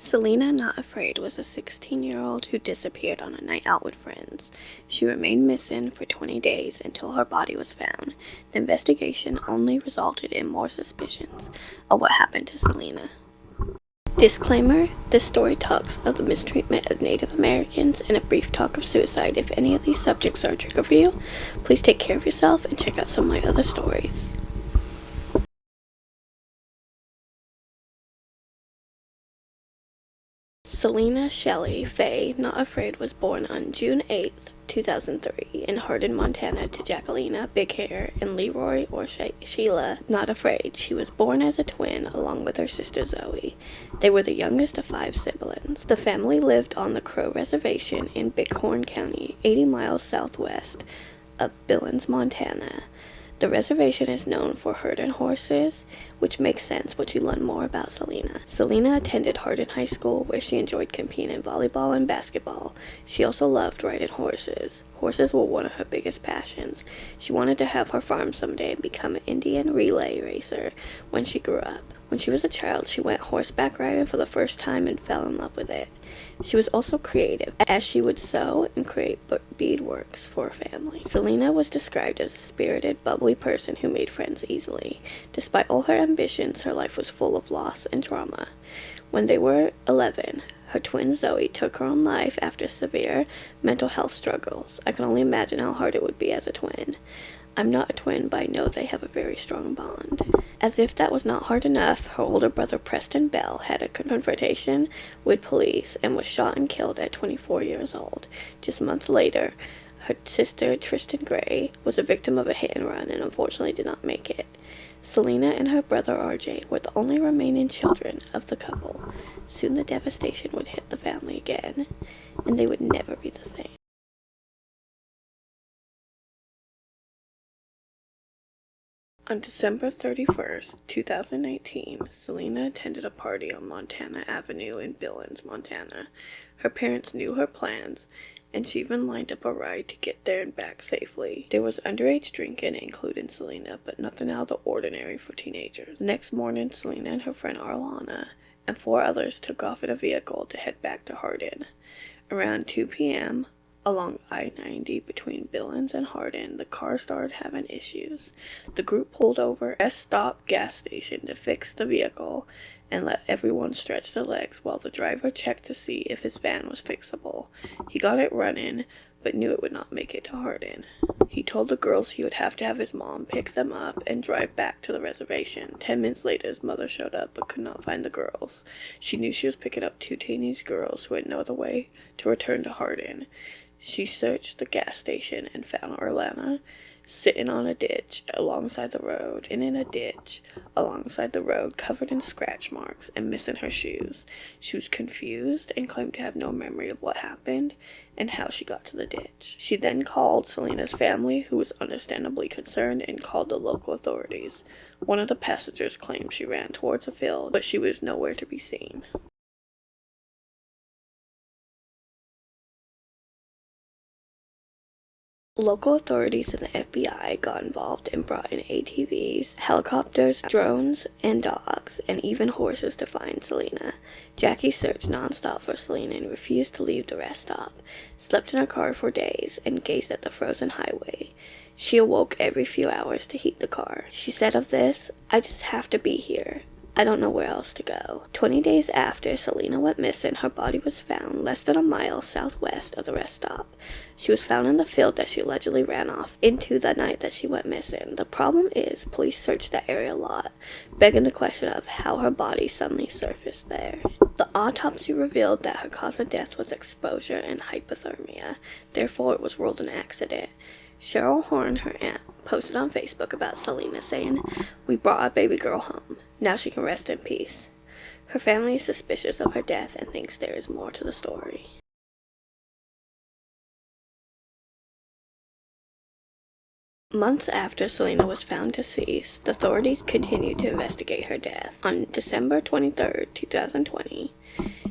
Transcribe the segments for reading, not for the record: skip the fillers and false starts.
Selena Not Afraid was a 16-year-old who disappeared on a night out with friends. She remained missing for 20 days until her body was found. The investigation only resulted in more suspicions of what happened to Selena. Disclaimer: this story talks of the mistreatment of Native Americans and a brief talk of suicide. If any of these subjects are a trigger for you, please take care of yourself and check out some of my other stories. Selena Shelley Faye Not Afraid was born on June 8, 2003, in Hardin, Montana, to Jacquelina Big Hair and Leroy or Sheila Not Afraid. She was born as a twin along with her sister Zoe. They were the youngest of 5 siblings. The family lived on the Crow Reservation in Bighorn County, 80 miles southwest of Billings, Montana. The reservation is known for herding horses, which makes sense once you learn more about Selena. Selena attended Hardin High School, where she enjoyed competing in volleyball and basketball. She also loved riding horses. Horses were one of her biggest passions. She wanted to have her farm someday and become an Indian relay racer when she grew up. When she was a child, she went horseback riding for the first time and fell in love with it. She was also creative, as she would sew and create beadworks for her family. Selena was described as a spirited, bubbly person who made friends easily. Despite all her ambitions, her life was full of loss and trauma. When they were 11, her twin Zoe took her own life after severe mental health struggles. I can only imagine how hard it would be as a twin. I'm not a twin, but I know they have a very strong bond. As if that was not hard enough, her older brother Preston Bell had a confrontation with police and was shot and killed at 24 years old. Just months later, her sister Tristan Gray was a victim of a hit and run and unfortunately did not make it. Selena and her brother RJ were the only remaining children of the couple. Soon the devastation would hit the family again, and they would never be the same. On December 31st, 2019, Selena attended a party on Montana Avenue in Billings, Montana. Her parents knew her plans, and she even lined up a ride to get there and back safely. There was underage drinking, including Selena, but nothing out of the ordinary for teenagers. The next morning, Selena and her friend Arlana and 4 others took off in a vehicle to head back to Hardin. Around 2 p.m., along I-90 between Billings and Hardin, the car started having issues. The group pulled over at a stop gas station to fix the vehicle and let everyone stretch their legs while the driver checked to see if his van was fixable. He got it running, but knew it would not make it to Hardin. He told the girls he would have to have his mom pick them up and drive back to the reservation. 10 minutes later, his mother showed up but could not find the girls. She knew she was picking up 2 teenage girls who had no other way to return to Hardin. She searched the gas station and found Orlana sitting on a ditch alongside the road, and in a ditch alongside the road covered in scratch marks and missing her shoes. She was confused and claimed to have no memory of what happened and how she got to the ditch. She then called Selena's family, who was understandably concerned, and called the local authorities. One of the passengers claimed she ran towards a field, but she was nowhere to be seen. Local authorities and the FBI got involved and brought in ATVs, helicopters, drones, and dogs, and even horses to find Selena. Jackie searched nonstop for Selena and refused to leave the rest stop, slept in her car for days, and gazed at the frozen highway. She awoke every few hours to heat the car. She said of this, "I just have to be here. I don't know where else to go." 20 days after Selena went missing, her body was found less than a mile southwest of the rest stop. She was found in the field that she allegedly ran off into the night that she went missing. The problem is, police searched that area a lot, begging the question of how her body suddenly surfaced there. The autopsy revealed that her cause of death was exposure and hypothermia, therefore it was ruled an accident. Cheryl Horn, her aunt, posted on Facebook about Selena saying, "We brought our baby girl home. Now she can rest in peace." Her family is suspicious of her death and thinks there is more to the story. Months after Selena was found deceased, the authorities continued to investigate her death. On December 23, 2020,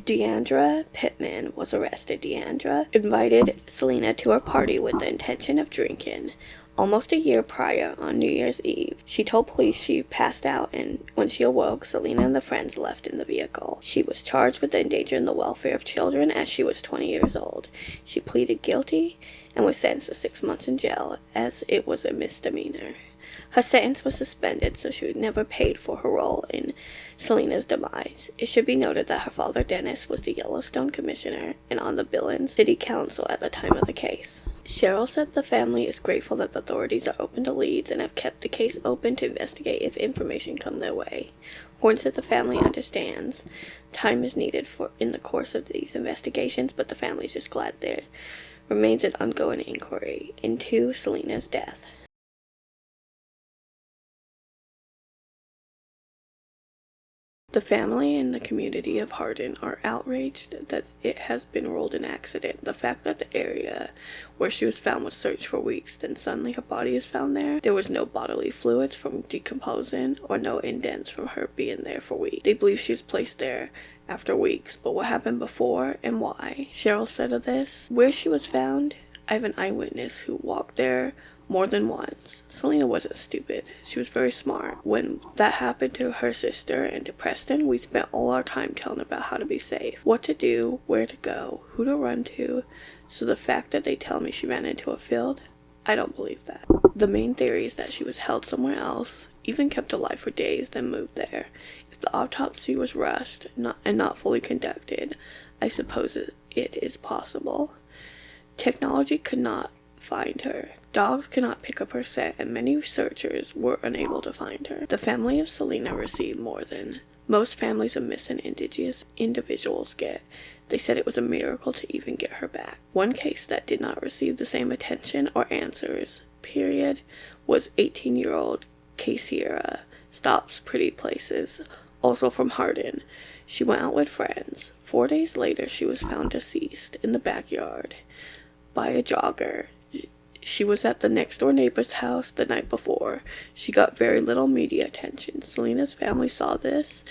Diandra Pittman was arrested. Diandra invited Selena to her party with the intention of drinking. Almost a year prior, on New Year's Eve, she told police she passed out, and when she awoke, Selena and the friends left in the vehicle. She was charged with endangering the welfare of children as she was 20 years old. She pleaded guilty and was sentenced to 6 months in jail as it was a misdemeanor. Her sentence was suspended, so she was never paid for her role in Selena's demise. It should be noted that her father, Dennis, was the Yellowstone commissioner and on the Billings City Council at the time of the case. Cheryl said the family is grateful that the authorities are open to leads and have kept the case open to investigate if information comes their way. Horn said the family understands time is needed in the course of these investigations, but the family is just glad there remains an ongoing inquiry into Selena's death. The family and the community of Hardin are outraged that it has been ruled an accident. The fact that the area where she was found was searched for weeks, then suddenly her body is found there. There was no bodily fluids from decomposing or no indents from her being there for weeks. They believe she was placed there after weeks, but what happened before and why? Cheryl said of this, "Where she was found, I have an eyewitness who walked there more than once. Selena wasn't stupid. She was very smart. When that happened to her sister and to Preston, we spent all our time telling about how to be safe, what to do, where to go, who to run to. So the fact that they tell me she ran into a field, I don't believe that." The main theory is that she was held somewhere else, even kept alive for days, then moved there. If the autopsy was rushed and not fully conducted, I suppose it is possible. Technology could not find her. Dogs could not pick up her scent, and many researchers were unable to find her. The family of Selena received more than most families of missing individuals get. They said it was a miracle to even get her back. One case that did not receive the same attention or answers, period, was 18-year-old Caseyra Stops Pretty Places, also from Hardin. She went out with friends. 4 days later, she was found deceased in the backyard by a jogger. She was at the next door neighbor's house the night before. She got very little media attention. Selena's family saw this,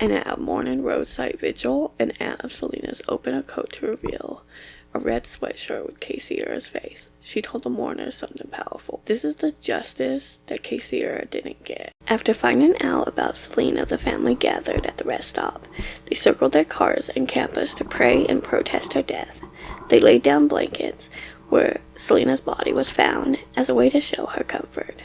and at a morning roadside vigil, an aunt of Selena's opened a coat to reveal a red sweatshirt with Caseyra's face. She told the mourners something powerful. This is the justice that Caseyra didn't get. After finding out about Selena, the family gathered at the rest stop. They circled their cars and campus to pray and protest her death. They laid down blankets where Selena's body was found as a way to show her comfort.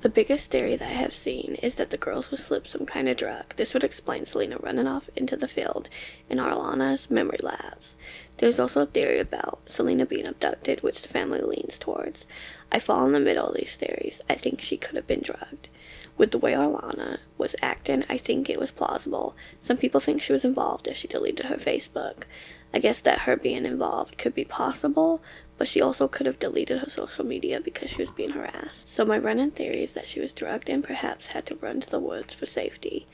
The biggest theory that I have seen is that the girls would slip some kind of drug. This would explain Selena running off into the field in Arlana's memory lapse. There's also a theory about Selena being abducted, which the family leans towards. I fall in the middle of these theories. I think she could have been drugged. With the way Arlana was acting, I think it was plausible. Some people think she was involved as she deleted her Facebook. I guess that her being involved could be possible, but she also could have deleted her social media because she was being harassed. So my running theory is that she was drugged and perhaps had to run to the woods for safety.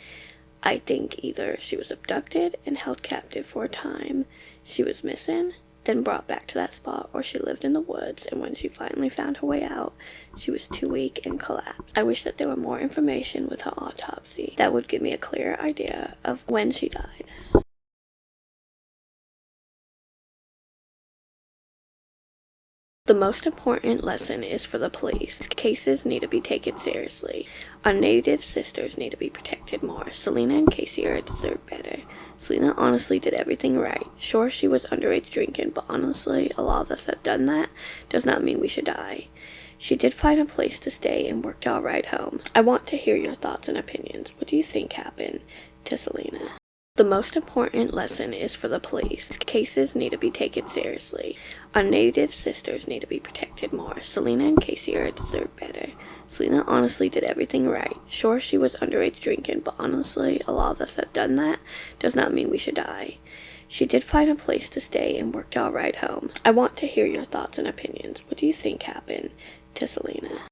I think either she was abducted and held captive for a time, she was missing, then brought back to that spot, or she lived in the woods, and when she finally found her way out, she was too weak and collapsed. I wish that there were more information with her autopsy that would give me a clearer idea of when she died. The most important lesson is for the police. Cases need to be taken seriously. Our native sisters need to be protected more. Selena and Caseyra deserve better. Selena honestly did everything right. Sure, she was underage drinking, but honestly, a lot of us have done that. Does not mean we should die. She did find a place to stay and worked out right home. I want to hear your thoughts and opinions. What do you think happened to Selena? The most important lesson is for the police. Cases need to be taken seriously. Our native sisters need to be protected more. Selena and Caseyra deserve better. Selena honestly did everything right. Sure, she was underage drinking, but honestly, a lot of us have done that. Does not mean we should die. She did find a place to stay and worked out right home. I want to hear your thoughts and opinions. What do you think happened to Selena?